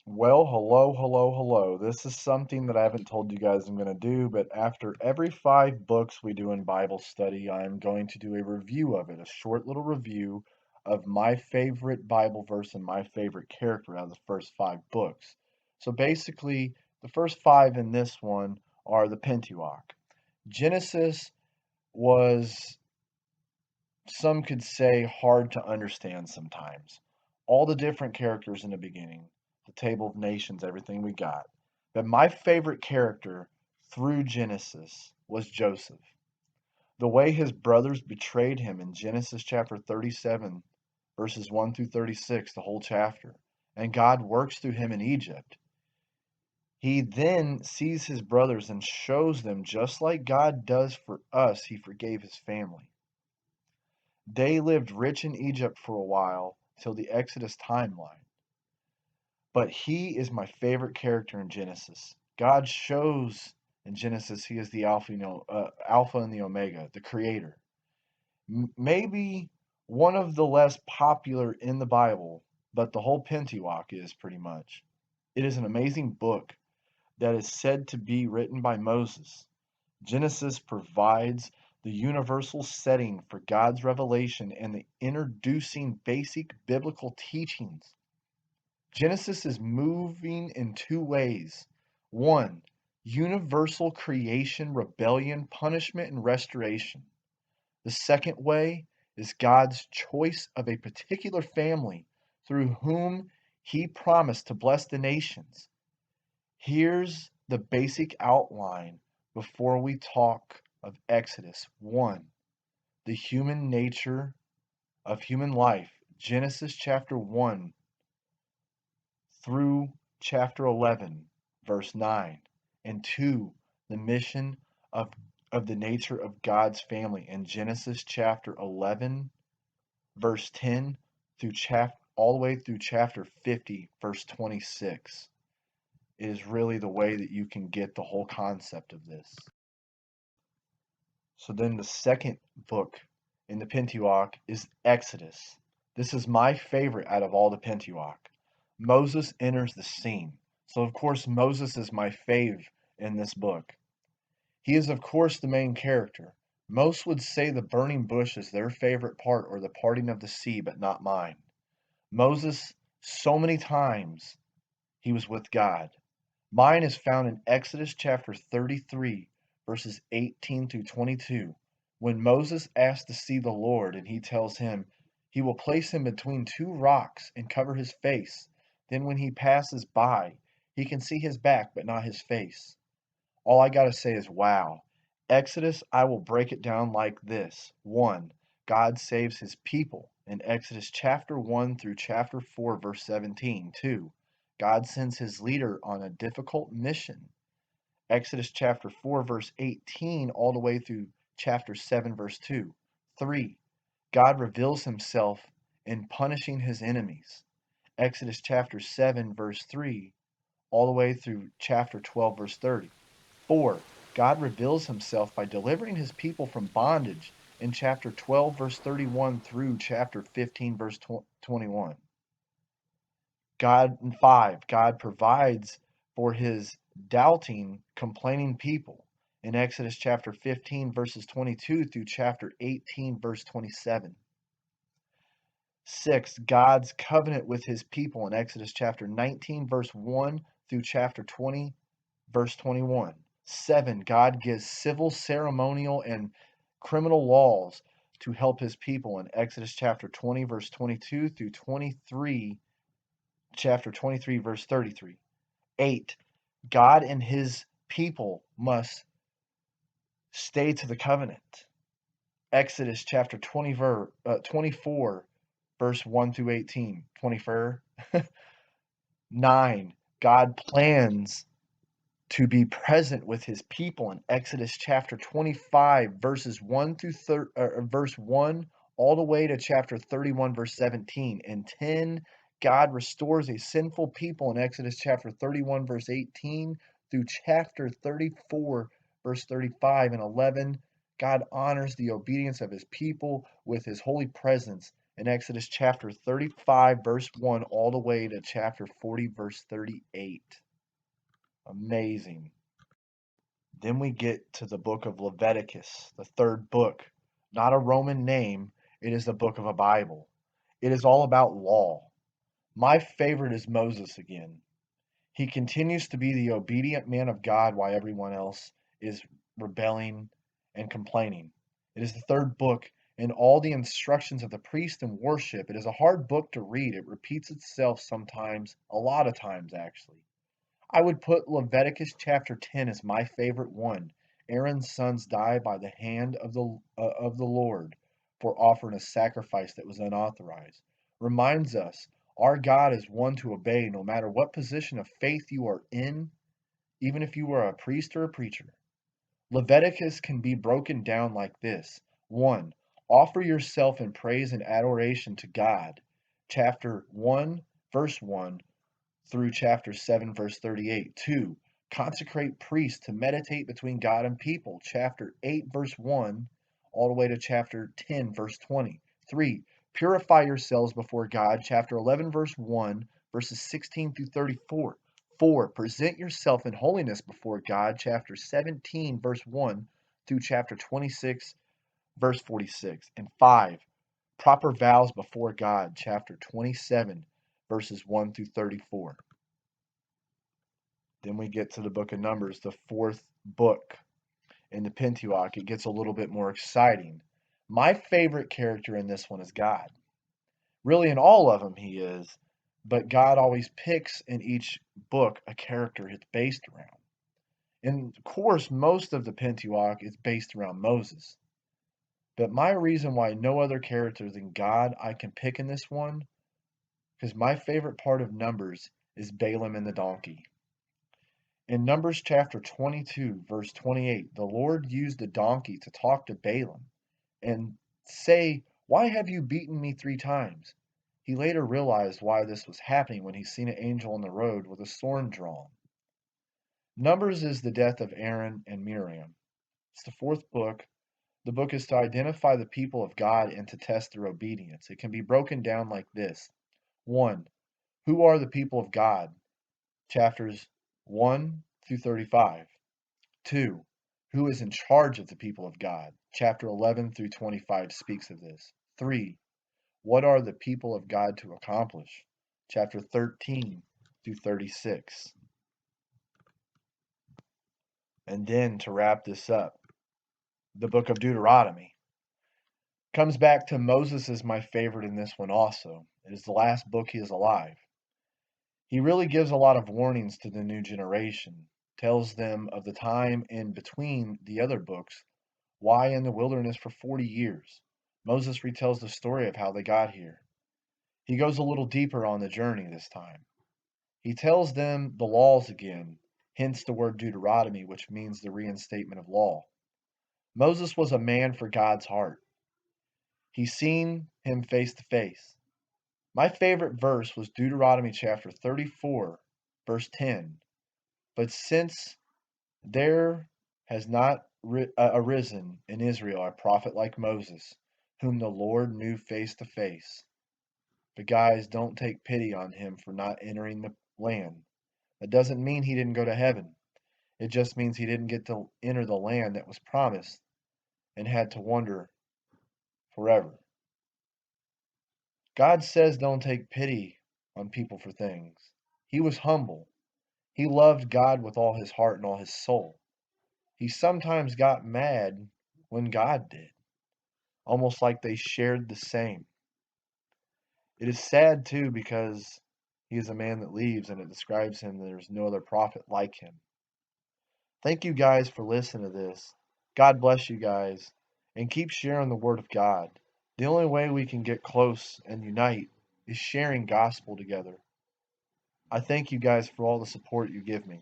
Well, hello. This is something that I haven't told you guys I'm going to do, but after every 5 books we do in Bible study, I'm going to do a review of it, a short little review of my favorite Bible verse and my favorite character out of the first 5 books. So basically, the first 5 in this one are the Pentateuch. Genesis was, some could say, hard to understand sometimes. All the different characters in the beginning, the table of nations, everything we got. But my favorite character through Genesis was Joseph. The way his brothers betrayed him in Genesis chapter 37, verses 1 through 36, the whole chapter, and God works through him in Egypt. He then sees his brothers and shows them, just like God does for us, he forgave his family. They lived rich in Egypt for a while till the Exodus timeline. But he is my favorite character in Genesis. God shows in Genesis he is the Alpha and the Omega, the creator. Maybe one of the less popular in the Bible, but the whole Pentateuch is pretty much. It is an amazing book that is said to be written by Moses. Genesis provides the universal setting for God's revelation and the introducing basic biblical teachings. Genesis is moving in 2 ways. One, universal creation, rebellion, punishment, and restoration. The second way is God's choice of a particular family through whom he promised to bless the nations. Here's the basic outline before we talk of Exodus 1, the human nature of human life, Genesis chapter 1 through chapter 11, verse 9, and 2, the mission of the nature of God's family in Genesis chapter 11, verse 10 through all the way through chapter 50, verse 26. It is really the way that you can get the whole concept of this. So then the second book in the Pentateuch is Exodus. This is my favorite out of all the Pentateuch. Moses enters the scene. So of course Moses is my fave in this book. He is of course the main character. Most would say the burning bush is their favorite part or the parting of the sea, but not mine. Moses, so many times he was with God. Mine is found in Exodus chapter 33, verses 18 through 22, when Moses asks to see the Lord, and he tells him he will place him between 2 rocks and cover his face. Then when he passes by, he can see his back, but not his face. All I got to say is, wow. Exodus, I will break it down like this. 1. God saves his people in Exodus chapter 1 through chapter 4, verse 17. 2. God sends his leader on a difficult mission. Exodus chapter 4, verse 18, all the way through chapter 7, verse 2. 3. God reveals himself in punishing his enemies. Exodus chapter 7, verse 3, all the way through chapter 12, verse 30. 4. God reveals himself by delivering his people from bondage in chapter 12, verse 31 through chapter 15, verse 21. 5. God provides for his doubting, complaining people in Exodus chapter 15, verses 22 through chapter 18, verse 27. 6. God's covenant with his people in Exodus chapter 19, verse 1 through chapter 20, verse 21. 7. God gives civil, ceremonial, and criminal laws to help his people in Exodus chapter 20, verse 22 through chapter 23, verse 33. 8. God and his people must stay to the covenant. Exodus chapter 24, verse 1 through 18. 24. 9. God plans to be present with his people in Exodus chapter 25, verses 1 through verse 1 all the way to chapter 31, verse 17. And 10, God restores a sinful people in Exodus chapter 31, verse 18 through chapter 34, verse 35 and 11, God honors the obedience of his people with his holy presence in Exodus chapter 35, verse 1, all the way to chapter 40, verse 38. Amazing. Then we get to the book of Leviticus, the third book. Not a Roman name, it is the book of a Bible. It is all about law. My favorite is Moses again. He continues to be the obedient man of God while everyone else is rebelling and complaining. It is the third book in all the instructions of the priest and worship. It is a hard book to read. It repeats itself sometimes, a lot of times actually. I would put Leviticus chapter 10 as my favorite one. Aaron's sons died by the hand of the Lord for offering a sacrifice that was unauthorized. Reminds us our God is one to obey no matter what position of faith you are in, even if you are a priest or a preacher. Leviticus can be broken down like this. 1. Offer yourself in praise and adoration to God. Chapter 1, verse 1 through chapter 7, verse 38. 2. Consecrate priests to meditate between God and people. Chapter 8, verse 1, all the way to chapter 10, verse 20. 3. Purify yourselves before God. Chapter 11, verse 1, verses 16 through 34. 4. Present yourself in holiness before God. Chapter 17, verse 1 through chapter 26, verse 46. And 5. Proper vows before God. Chapter 27, verses 1 through 34. Then we get to the book of Numbers, the fourth book in the Pentateuch. It gets a little bit more exciting. My favorite character in this one is God. Really, in all of them, he is, but God always picks in each book a character it's based around. And of course, most of the Pentateuch is based around Moses. But my reason why no other character than God I can pick in this one, because my favorite part of Numbers is Balaam and the donkey. In Numbers chapter 22, verse 28, the Lord used a donkey to talk to Balaam and say, "Why have you beaten me 3 times?" He later realized why this was happening when he seen an angel on the road with a sword drawn. Numbers is the death of Aaron and Miriam. It's the fourth book. The book is to identify the people of God and to test their obedience. It can be broken down like this. 1. Who are the people of God? Chapters 1 through 35. 2. Who is in charge of the people of God? Chapter 11 through 25 speaks of this. 3. What are the people of God to accomplish? Chapter 13 through 36. And then to wrap this up, the book of Deuteronomy comes back to Moses is my favorite in this one also. It is the last book he is alive. He really gives a lot of warnings to the new generation, tells them of the time in between the other books, why in the wilderness for 40 years. Moses retells the story of how they got here. He goes a little deeper on the journey this time. He tells them the laws again, hence the word Deuteronomy, which means the reinstatement of law. Moses was a man for God's heart. He's seen him face to face. My favorite verse was Deuteronomy chapter 34, verse 10. But since there has not arisen in Israel a prophet like Moses, whom the Lord knew face to face. But guys, don't take pity on him for not entering the land. That doesn't mean he didn't go to heaven. It just means he didn't get to enter the land that was promised and had to wander forever. God says don't take pity on people for things. He was humble. He loved God with all his heart and all his soul. He sometimes got mad when God did, almost like they shared the same. It is sad too because he is a man that leaves and it describes him there's no other prophet like him. Thank you guys for listening to this. God bless you guys and keep sharing the word of God. The only way we can get close and unite is sharing gospel together. I thank you guys for all the support you give me.